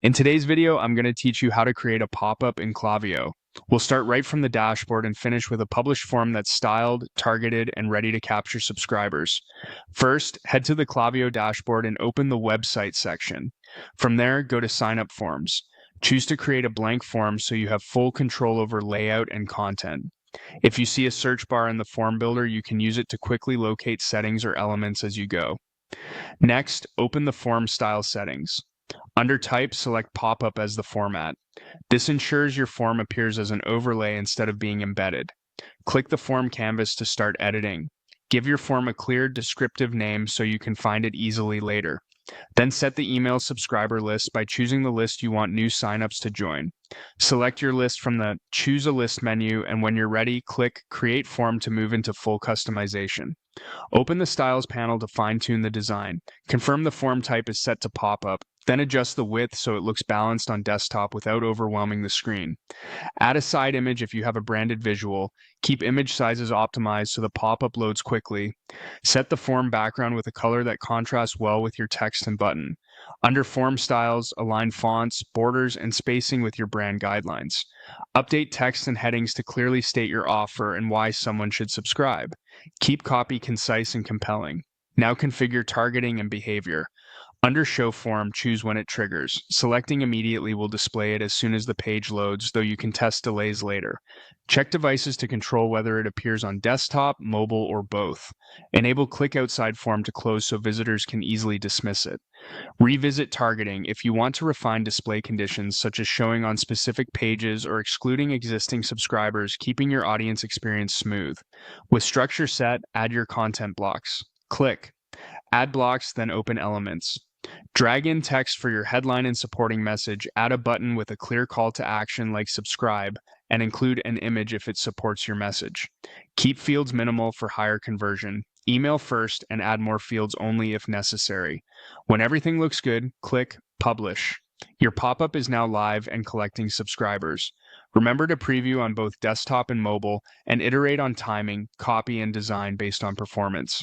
In today's video, I'm going to teach you how to create a pop-up in Klaviyo. We'll start right from the dashboard and finish with a published form that's styled, targeted, and ready to capture subscribers. First, head to the Klaviyo dashboard and open the website section. From there, go to Sign Up Forms. Choose to create a blank form so you have full control over layout and content. If you see a search bar in the form builder, you can use it to quickly locate settings or elements as you go. Next, open the form style settings. Under Type, select Pop-up as the format. This ensures your form appears as an overlay instead of being embedded. Click the form canvas to start editing. Give your form a clear, descriptive name so you can find it easily later. Then set the email subscriber list by choosing the list you want new signups to join. Select your list from the Choose a List menu, and when you're ready, click Create Form to move into full customization. Open the Styles panel to fine-tune the design. Confirm the form type is set to pop-up, then adjust the width so it looks balanced on desktop without overwhelming the screen. Add a side image if you have a branded visual. Keep image sizes optimized so the pop-up loads quickly. Set the form background with a color that contrasts well with your text and button. Under Form Styles, align fonts, borders, and spacing with your brand guidelines. Update text and headings to clearly state your offer and why someone should subscribe. Keep copy concise and compelling. Now configure targeting and behavior. Under Show Form, choose when it triggers. Selecting immediately will display it as soon as the page loads, though you can test delays later. Check devices to control whether it appears on desktop, mobile, or both. Enable Click Outside Form to close so visitors can easily dismiss it. Revisit targeting if you want to refine display conditions, such as showing on specific pages or excluding existing subscribers, keeping your audience experience smooth. With structure set, add your content blocks. Click. Add blocks, then open elements. Drag in text for your headline and supporting message, add a button with a clear call to action like subscribe, and include an image if it supports your message. Keep fields minimal for higher conversion. Email first and add more fields only if necessary. When everything looks good, click Publish. Your pop-up is now live and collecting subscribers. Remember to preview on both desktop and mobile and iterate on timing, copy, and design based on performance.